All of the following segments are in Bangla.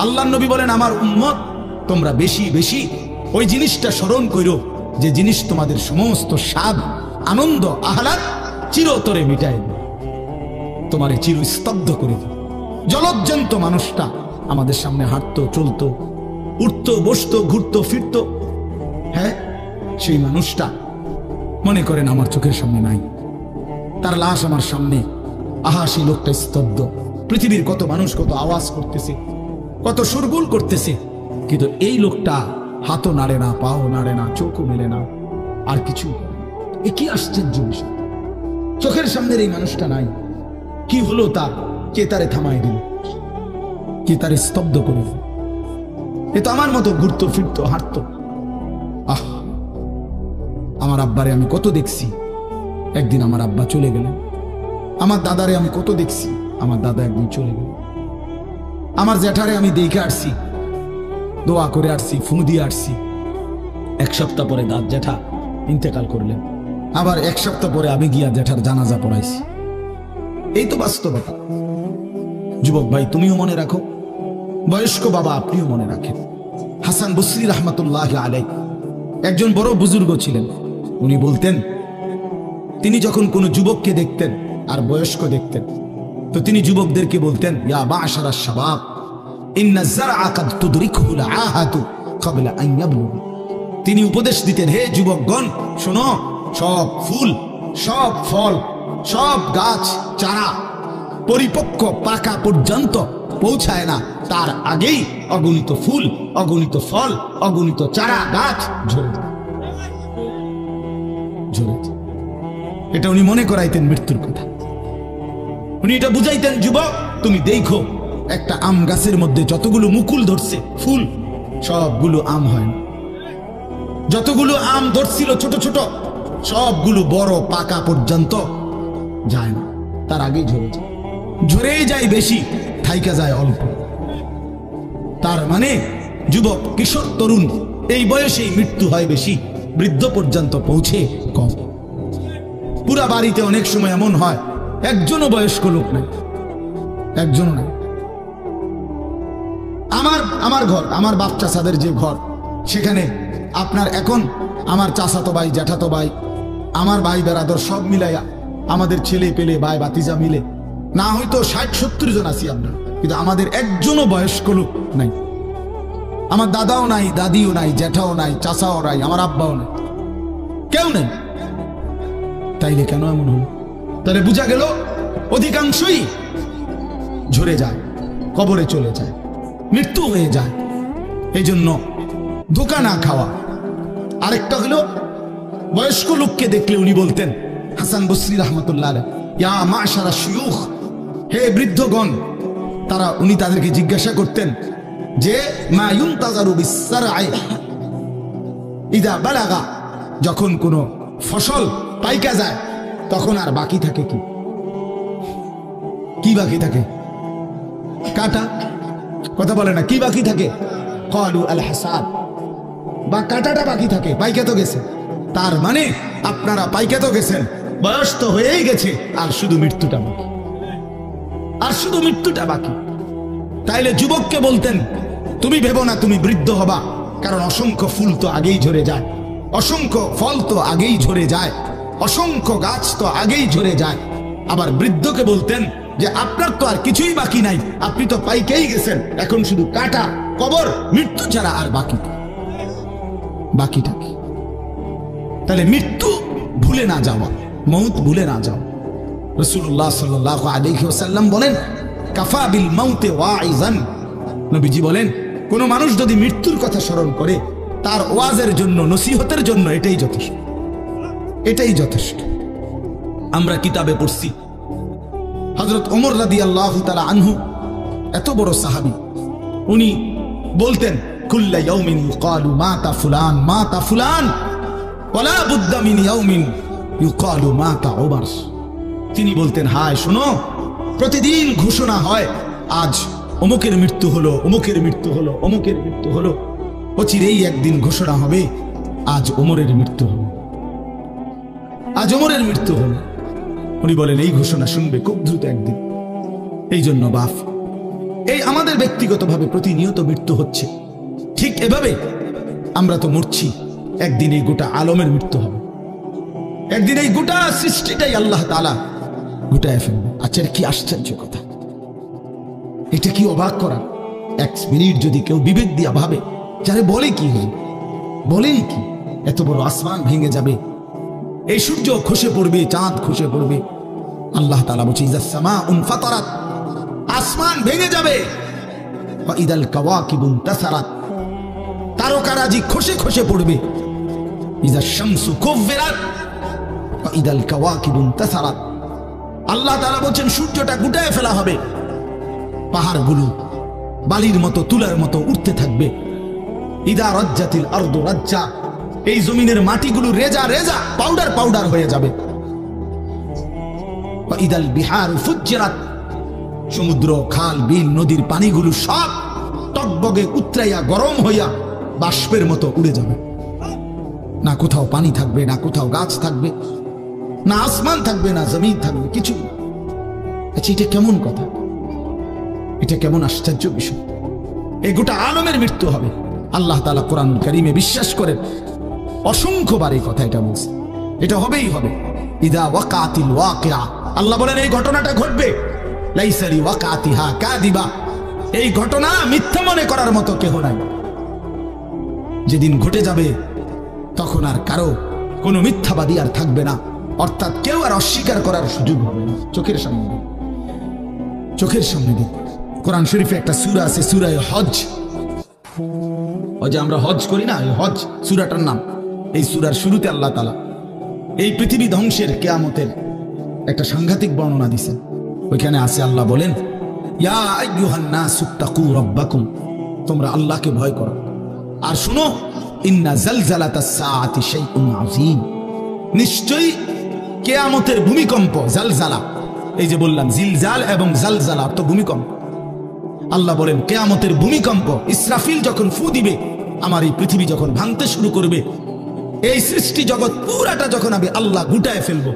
আল্লাহর নবী বলেন, আমার উম্মত তোমরা বেশি বেশি ওই জিনিসটা স্মরণ করো যে জিনিস তোমাদের সমস্ত স্বাদ, আনন্দ, আহ্লাদ চিরতরে মিটায় দেবে, তোমারে চিরস্তব্ধ করে দেবে। জলজ্জান্ত মানুষটা আমাদের সামনে হাঁটতো, চলতো, উঠতো, বসতো, ঘুরতো, ফিরতো, হ্যাঁ, সেই মানুষটা মনে করেন আমার চোখের সামনে নাই, তার লাশ আমার সামনে। আহা, সেই লোকটা স্তব্ধ। পৃথিবীর কত মানুষ কত আওয়াজ করতেছে, কত শোরগোল করতেছে, কিন্তু এই লোকটা হাতও নাড়ে না, পাও নাড়ে না, চোখও মেলে না, আর কিছু। এ কি আশ্চর্য বিষয়! চোখের সামনের এই মানুষটা নাই, কি হলো তার? কে তারে থামাই দিল? কে তারে স্তব্ধ করে দিল? এ তো আমার মতো ঘুরতো, ফিরতো, হাঁটতো। আহ, আমার আব্বারে আমি কত দেখছি, একদিন আমার আব্বা চলে গেলেন। আমার দাদারে আমি কত দেখছি, আমার দাদা একদিন চলে গেল। আমার জ্যাঠারে আমি দেখে আসছি, দোয়া করে আসছি, ফু দিয়ে আসছি। এক সপ্তাহ পরে দাদ জ্যাঠা ইন্তেকাল করলেন। আবার এক সপ্তাহ পরে আমি গিয়া জ্যাঠার জানাজা পড়াইছি। এই তো বাস্তবতা। যুবক ভাই, তুমিও মনে রাখো, বয়স্ক বাবা আপনিও মনে রাখেন। হাসান বসরি রহমতুল্লাহ আলাইহি একজন বড় বুজুর্গ ছিলেন। উনি বলতেন, তিনি যখন কোনো যুবককে দেখতেন আর বয়স্ক দেখতেন, তো তিনি যুবকদেরকে বলতেন, ইয়া মা'শারাশ শাবাব ইন্না যারআ কাদ তুদরিকুল আহাতু ক্বাবলা আন ইয়াবলুগ। তিনি উপদেশ দিতেন, হে যুবকগণ শোনো, সব ফুল, সব ফল, সব গাছ চারা পরিপক্ক পাকা পর্যন্ত পৌঁছায় না, তার আগেই অগণিত ফুল, অগণিত ফল, অগণিত চারা গাছ ঝরে যায়। এটা উনি মনে করাইতেন মৃত্যুর কথা। উনি এটা বুঝাইতেন, যুবক তুমি দেখো, একটা আম গাছের মধ্যে যতগুলো মুকুল ধরছে ফুল, সবগুলো আম হয় না। যতগুলো আম ধরছিল ছোট ছোট, সবগুলো বড় পাকা পর্যন্ত যায় না, তার আগেই ঝরে যায়। ঝরেই যায় বেশি, থাইকা যায় অল্প। তার মানে যুবক, কিশোর, তরুণ এই বয়সেই মৃত্যু হয় বেশি, বৃদ্ধ পর্যন্ত পৌঁছে কম। পুরা বাড়িতে অনেক সময় এমন হয় একজনও বয়স্ক লোক নাই, একজনও নাই। আমার ঘর, আমার বাপ চাচাদের যে ঘর, সেখানে আপনার এখন আমার চাচাতো ভাই, জ্যাঠাতো ভাই, আমার ভাই বেরাদর সব মিলাইয়া আমাদের ছেলে পেলে ভাই বাতিজা মিলে না হয়তো 60-70 জন আছি আমরা, কিন্তু আমাদের একজনও বয়স্ক লোক নাই। আমার দাদাও নাই, দাদিও নাই, জ্যাঠাও নাই, চাচাও নাই, আমার আব্বাও নাই, কেউ নেই। তাইলে কেন এমন হল? তাহলে বোঝা গেল অধিকাংশই ঝরে যায়, কবরে চলে যায়, মৃত্যু হয়ে যায়। এই জন্য ধোঁকা না খাওয়া। আরেকটা হলো, বয়স্ক লোককে দেখলে উনি বলতেন, হাসান বসরি রহমতুল্লাহ আলাইহি, ইয়া মা'শারা শুয়ুখ, হে বৃদ্ধগণ। উনি তাদেরকে জিজ্ঞাসা করতেন যে, মা ইউনতাযারু বিস-সারঈ ইযা বালাগা, যখন কোনো ফসল পাইকা যায় তখন আর বাকি থাকে কি? কি বাকি থাকে? কাটা। কথা বলে না, কি বাকি থাকে? ক্বালু আল হাসাদ, বা কাটাটা বাকি থাকে, পাইকা তো গেছে। তার মানে আপনারা পাইকা তো গেছেন, বয়স তো হয়েই গেছে, আর শুধু মৃত্যুটা বাকি, আর শুধু মৃত্যুটা বাকি। তাইলে যুবককে বলতেন, তুমি ভেবো না তুমি বৃদ্ধ হবা, কারণ অসংখ্য ফুল তো আগেই ঝরে যায়, অসংখ্য ফল তো আগেই ঝরে যায়, অসংখ্য গাছ তো আগেই ঝরে যায়। আবার বৃদ্ধকে বলতেন যে আপনার তো আর কিছুই বাকি নাই, আপনি তো পাইকেই গেছেন, এখন শুধু কাটা, কবর, মৃত্যু ছাড়া আর বাকিটা কি? তাহলে মৃত্যু ভুলে না যাওয়া, মউত ভুলে না যাওয়া। রাসূলুল্লাহ সাল্লাল্লাহু আলাইহি ওয়াসাল্লাম বলেন, কাফা বিল মাউতে ওয়াইজান। নবীজি বলেন, কোন মানুষ যদি মৃত্যুর কথা স্মরণ করে, তার ওয়াজের জন্য, নসিহতের জন্য এটাই যথেষ্ট, এটাই যথেষ্ট। আমরা কিতাবে পড়ছি, হযরত ওমর রাদিয়াল্লাহু তাআলা আনহু, এত বড় সাহাবী, উনি বলতেন, কুল্লা ইয়াউমিন ইউকালু মাতা ফুলান, মাতা ফুলান, ওয়ালা বুদ্দা মিন ইয়াউমিন ইউকালু মাতা ওমর। তিনি বলতেন, হায় শোনো, প্রতিদিন ঘোষণা হয় আজ অমুকের মৃত্যু হলো, অমুকের মৃত্যু হলো, অমুকের মৃত্যু হলো। অচিরেই একদিন ঘোষণা হবে, আজ ওমরের মৃত্যু হলো, আজ ওমরের মৃত্যু হলো। উনি বলেন, এই ঘোষণা শুনবে খুব দ্রুত একদিন। এই জন্য বাপ, এই আমাদের ব্যক্তিগতভাবে প্রতিনিয়ত মৃত্যু হচ্ছে, ঠিক এভাবে আমরা তো মরছি, একদিন এই গোটা আলমের মৃত্যু হবে, একদিন এই গোটা সৃষ্টিটাই আল্লাহ তাআলা গোটায় ফেলবে। আচ্ছা, কি আশ্চর্য কথা, এটা কি অবাক করা। এক মিনিট যদি কেউ বিবেক দিয়া ভাবে, যারে বলে কি হয়, বলেই কি, এত বড় আসমান ভেঙে যাবে, এই সূর্য খসে পড়বে, চাঁদ খসে পড়বে। আল্লাহ তাআলা বলছে ইযাস সামাউন ফাতারাত, আসমান ভেঙে যাবে, ওয়া ইদাল কাওয়াকিবু ইনতাসারাত, তারকারাজি খসে খসে পড়বে, ইযাস শামসু কুব্বিরাত ওয়া ইদাল কাওয়াকিবু ইনতাসারাত। আল্লাহ তাআলা বলেন সূর্যটা গুটায় ফেলা হবে, পাহাড়গুলো বালির মতো তুলার মতো উঠতে থাকবে। ইদা রাজ্জাতিল আরদু রাজ্জা, এই জমিনের মাটিগুলো রেজা রেজা পাউডার পাউডার হয়ে যাবে। ওয়া ইদাল বিহারু ফুজ্জিরাত, সমুদ্র খাল বিল নদীর পানিগুলো সব টকবগে উতরাইয়া গরম হইয়া বাষ্পের মতো উড়ে যাবে। না কোথাও পানি থাকবে, না কোথাও গাছ থাকবে, না আসমান থাকবে, না জমিন থাকবে, কিছু। আচ্ছা, এটা কেমন কথা, এটা কেমন আশ্চর্য বিষয়। এই গোটা আলমের মৃত্যু হবে। আল্লাহ তাআলা কোরআনুল কারীমে বিশ্বাস করেন, অসংখ্যবার এই কথা এটা বলছে, এটা হবেই হবে। ইদা ওয়াকাতিল ওয়াকিআ, আল্লাহ বলেন এই ঘটনাটা ঘটবে। লাইসা লিওয়াকাতিহা কাযিবা, এই ঘটনা মিথ্যা মনে করার মতো কেহ নাই। যেদিন ঘটে যাবে তখন আর কারো কোনো মিথ্যাবাদী আর থাকবে না, অর্থাৎ কেউ আর অস্বীকার করার সুযোগ হবে না। চোখের সামনে দিন, চোখের সামনে দিন। কোরআন শরীফে একটা সূরা আছে, সূরা হজ। ওই যে আমরা হজ করি না, এই হজ সূরাটার নাম। এই সূরার শুরুতে আল্লাহ তাআলা এই পৃথিবী ধ্বংসের, কিয়ামতের একটা সাংঘাতিক বর্ণনা দিয়েছেন। ওইখানে আছে, আল্লাহ বলেন ইয়া আইয়ুহান নাসুত্তাকু রাব্বাকুম, তোমরা আল্লাহকে ভয় করো। আর শুনো, ইন্না জালজালাতাস সাআতি শাইউন আযীম, নিশ্চয়ই কিয়ামতের ভূমিকম্প, জালজালা, এই যে বললাম জিলজাল এবং জালজালা তো ভূমিকম্প। আল্লাহ বলেন কিয়ামতের ভূমিকম্প, ইসরাফিল যখন ফু দিবে, আমার এই পৃথিবী যখন ভাঙতে শুরু করবে, এই সৃষ্টি জগৎ পুরাটা যখন আমি আল্লাহ গুটায় ফেলবো।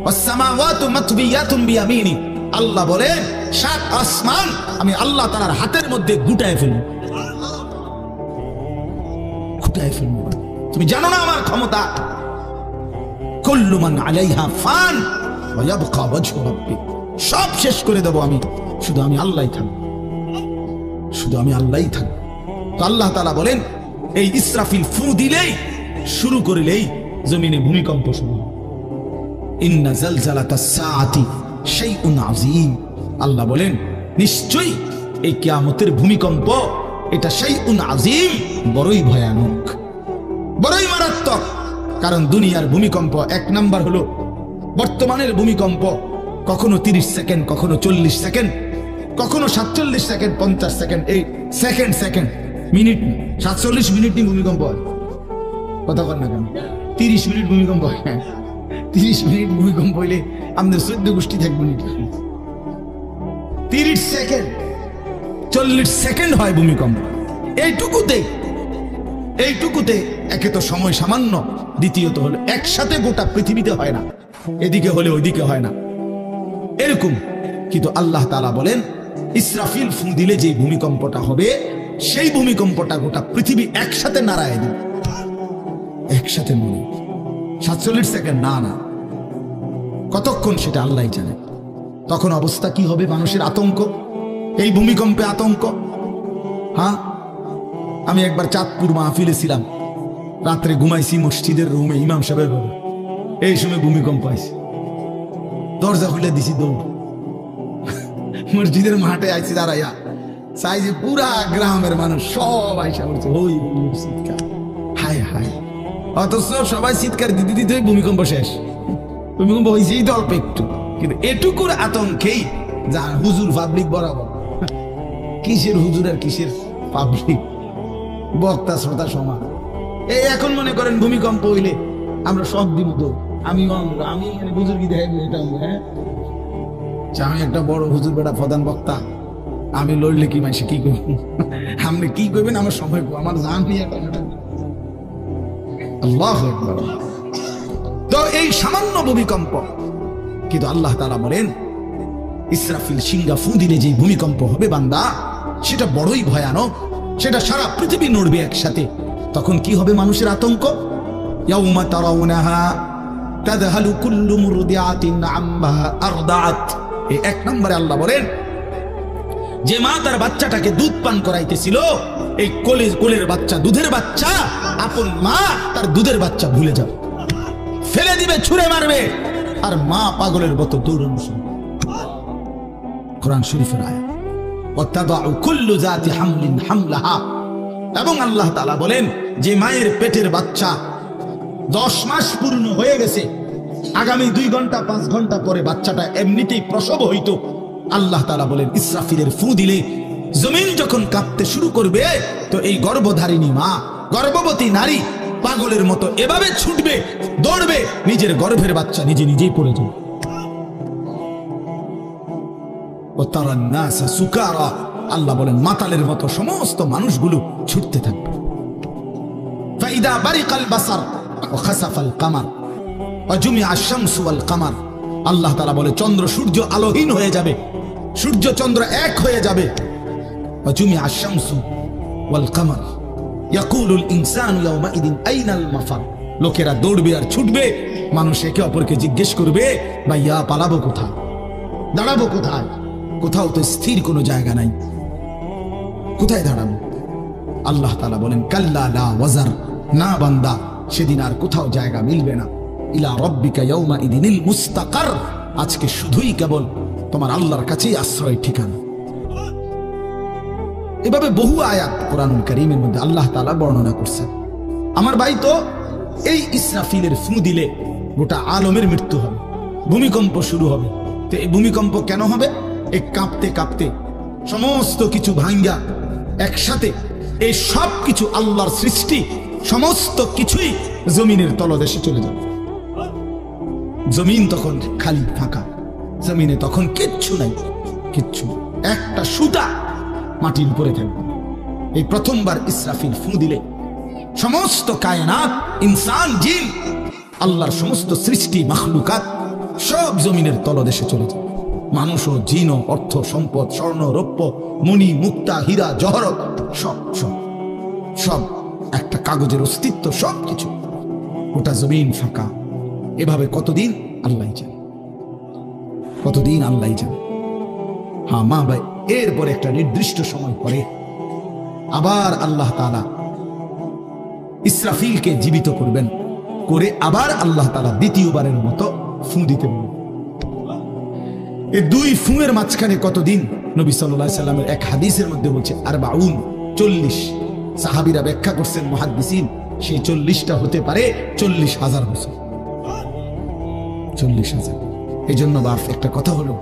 ওয়াসসামাওয়াতু মাতবিয়াতুন বিয়ামিনি, আল্লাহ বলেন সাত আসমান আমি আল্লাহ তাআলার হাতের মধ্যে গুটায় ফেলবো, গুটায় ফেলবো। তুমি জানো না আমার ক্ষমতা। কুল্লু মান আলাইহা ফান ওয়া ইয়াবকা ওয়াজহু রাব্বিক, সব শেষ করে দেব আমি, শুধু আমি আল্লাহই থাকবো, শুধু আমি আল্লাহই থাকবো। তো আল্লাহ তাআলা বলেন এই ইসরাফিল ফু দিলেই, শুরু করিলেই জমিনে ভূমিকম্প শুরু হবে। ইন্না জালজালাতাস সাআতি শাইউন আযীম, আল্লাহ বলেন নিশ্চয়ই এই কিয়ামতের ভূমিকম্প, এটা শাইউন আযীম, বড়ই ভয়ানক, বড়ই মারাত্মক। কারণ দুনিয়ার ভূমিকম্প এক নাম্বার হলো বর্তমানের ভূমিকম্প, কখনো 30 সেকেন্ড, কখনো 40 সেকেন্ড, কখনো 47 সেকেন্ড, 50 সেকেন্ড, এই সেকেন্ড সেকেন্ড মিনিট 47 মিনিট ভূমিকম্প হয়। কথা বল না কেন, 30 মিনিট ভূমিকম্প হয়। 30 মিনিট ভূমিকম্প হইলে আমাদের 14 গোষ্ঠী থাকবে না। 30 সেকেন্ড 40 সেকেন্ড হয় ভূমিকম্প। এইটুকুতে একে তো সময় সামান্য, দ্বিতীয়ত হলো একসাথে গোটা পৃথিবীতে হয় না, এদিকে হলে ওইদিকে হয় না, এরকম। কিন্তু আল্লাহ তাআলা বলেন ইসরাফিল ফু দিলে যে ভূমিকম্পটা হবে, সেই ভূমিকম্পটা গোটা পৃথিবী একসাথে নাড়ায় দিবে, একসাথে মনে। 47 সেকেন্ড না, না কতক্ষণ সেটা আল্লাহই জানে। তখন অবস্থা কি হবে, মানুষের আতঙ্ক, এই ভূমিকম্পে আতঙ্ক। হ্যাঁ, আমি একবার চাঁদপুর মাহফিলে ছিলাম, রাত্রে ঘুমাইছি মসজিদের রুমে, ইমাম সাহেবের ঘরে, এই সময় ভূমিকম্প আইছে, দরজা খুলে দিছি, দৌড় মসজিদের মাঠে আইছি, দাঁড়াইয়া চাই যে পুরা গ্রামের মানুষ সব আইসা বলছে ওই চিৎকার, হায় হায়। অথচ সবাই চিৎকার দিতে দিতে ভূমিকম্প শেষ। ভূমিকম্প হয়েছেই তো অল্প একটু, কিন্তু এটুকুর আতঙ্কেই যা হুজুর পাবলিক বরাবর। কিসের হুজুর আর কিসের পাবলিক, বক্তা শ্রোতা সমান। এই এখন মনে করেন ভূমিকম্প হইলে আমরা সব দিব তো, আমি হুজুর কি দেখাই, এটা হ্যাঁ আমি একটা বড় হুজুর বেটা প্রধান বক্তা, আমি লড়লে কি মাইসে কি করব, আপনি কি করবেন আমার সময়, আমার জান নিয়ে আল্লাহু আকবার। তো এই সামান্য ভূমিকম্প, কিন্তু আল্লাহ তাআলা বলেন ইসরাফিল সিংহা ফু দিলে যে ভূমিকম্প হবে বান্দা, সেটা বড়ই ভয়ানক, সেটা সারা পৃথিবী নড়বে একসাথে। তখন কি হবে মানুষের আতঙ্ক? ইয়াউমা তারাউনাহা তাযহালু কুল্লু মুরদিআতিন আম্মা আরদাআত। এই এক নম্বরে আল্লাহ বলেন, যে মা তার বাচ্চাটাকে দুধ পান করাইতেছিল, এই কোলের বাচ্চা, দুধের বাচ্চা, আপন মা তার দুধের বাচ্চা ভুলে যাবে, ফেলে দিবে, ছুঁড়ে মারবে, আর মা পাগলের মতো দৌড়ানো শুরু। কোরআন শরীফের আয়াত। ওয়াতাদাউ কুল্লু যাতি হামলিন হামলাহা। এবং আল্লাহ তাআলা বলেন, যে মায়ের পেটের বাচ্চা 10 মাস পূর্ণ হয়ে গেছে, আগামী 2 ঘন্টা 5 ঘন্টা পরে বাচ্চাটা এমনিতেই প্রসব হইতো, আল্লাহ তাআলা বলেন ইসরাফিলের ফু দিলে জমিন যখন কাঁপতে শুরু করবে, তো এই গর্ভধারিণী মা, গর্ভবতী নারী পাগলের মতো এভাবে ছুটবে, দৌড়বে, নিজের গর্ভের বাচ্চা নিজে নিজেই পড়ে যাবে। সুকারা, আল্লাহ বলেন মাতালের মতো সমস্ত মানুষগুলো ছুটতে থাকবে। ফাইদা বারিকাল বাসার ওয়া খাসাফাল কামার ওয়া জুমিআ আশ-শামসু ওয়াল কামার। আল্লাহ তাআলা বলে চন্দ্র সূর্য আলোহীন হয়ে যাবে, সূর্য চন্দ্র এক হয়ে যাবে। ওয়া জুমিআ আশ-শামসু ওয়াল কামার ইয়াকুলুল ইনসানু ইয়াওমাইদিন আইনাল মাফার। লোকেরা দৌড়বে আর ছুটবে, মানুষ একে অপরকে জিজ্ঞেস করবে, ভাইয়া পালাবো কোথায়, দাঁড়াবো কোথায়? কোথাও তো স্থির কোনো জায়গা নাই, কোথায় দাঁড়াবো? আল্লাহ তাআলা বলেন কাল্লা লা ওয়াজার, না বান্দা, সেদিন আর কোথাও জায়গা মিলবে না। ইলা রাব্বিকা ইয়াওমাইদিনিল মুস্তাকার, আজকে শুধুই কেবল তোমার আল্লাহর কাছেই আশ্রয় ঠিকানা। এভাবে বহু আয়াত কোরআনুল কারীমের মধ্যে আল্লাহ তাআলা বর্ণনা করছেন। আমার ভাই, তো এই ইসরাফিলের ফু দিলে গোটা আলমের মৃত্যু হবে, ভূমিকম্প শুরু হবে। তো এই ভূমিকম্প কেন হবে? এই কাঁপতে কাঁপতে সমস্ত কিছু ভাঙ্গা একসাথে, এই সব কিছু আল্লাহর সৃষ্টি, সমস্ত কিছুই জমিনের তলদেশে চলে যাবে। জমিন তখন খালি ফাঁকা, জমিনে তখন কিচ্ছু নাই, কিচ্ছু, একটা সুতা মাটির উপরে থাকবে। এই প্রথমবার ইসরাফিল ফু দিলে সমস্ত কায়নাত, ইনসান, জিন, আল্লাহর সমস্ত সৃষ্টি, মাখলুকাত সব জমিনের তলদেশে চলে যায়। মানুষ ও জিন ও অর্থ সম্পদ, স্বর্ণ রৌপ্য, মণি মুক্তা, হীরা জহরত, সব সব সব একটা কাগজের অস্তিত্ব, সব কিছু, ওটা জমিন ফাঁকা। এভাবে কতদিন আল্লাহ জানে, কতদিন আল্লাহ জানে। হ্যাঁ মা ভাই, এরপরে একটা নির্দিষ্ট সময় পরে আবার আল্লাহ তাআলা ইসরাফিলকে জীবিত করবেন, করে আবার আল্লাহ তাআলা দ্বিতীয়বারের মতো ফু দিতে বলবেন। এই 2 ফুঁয়ের মাঝখানে কতদিন? নবী সাল্লাল্লাহু আলাইহি সাল্লামের এক হাদিসের মধ্যে বলছে 40। সাহাবীরা ব্যাখ্যা করছেন, মুহাদ্দিসিন, সেই 40টা হতে পারে 40,000 বছর। 40,000। এই জন্য বাপ একটা কথা হলো,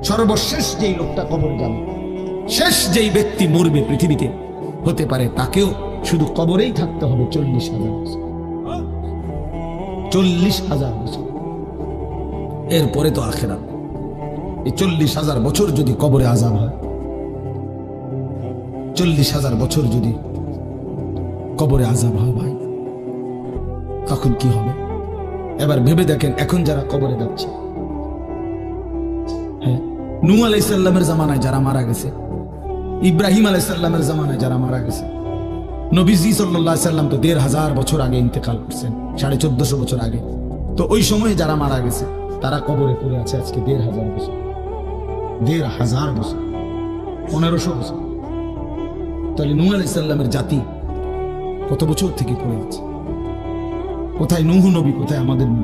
সর্বশেষ যেই লোকটা কবরে যাবে, শেষ যেই ব্যক্তি মরবে পৃথিবীতে, হতে পারে তাকেও শুধু কবরেই থাকতে হবে 40,000 বছর। 40,000 বছর, এরপরে তো আখিরাত। এই 40,000 বছর যদি কবরে আযাব হয়, 40,000 বছর যদি কবরে আযাব হয় ভাই, তখন কি হবে? এবার ভেবে দেখেন, এখন যারা কবরে যাচ্ছে, হ্যাঁ, নূহ আলাইহিস সালামের জামানায় যারা মারা গেছে, ইব্রাহিম আলাইহিস সালামের জামানায় যারা মারা গেছে, নবীজি সাল্লাল্লাহু আলাইহি সাল্লাম তো 1,500 বছর আগে ইন্তেকাল করছেন, 1450 বছর আগে। তো ওই সময়ে যারা মারা গেছে তারা কবরে পড়ে আছে আজকে 1,500 বছর, 1,500 বছর, 1500 বছর। তাহলে নূহ আলাইহিস সালামের জাতি কত বছর থেকে পড়ে আছে? কোথায় নূহ নবী, কোথায় আমাদের নবী?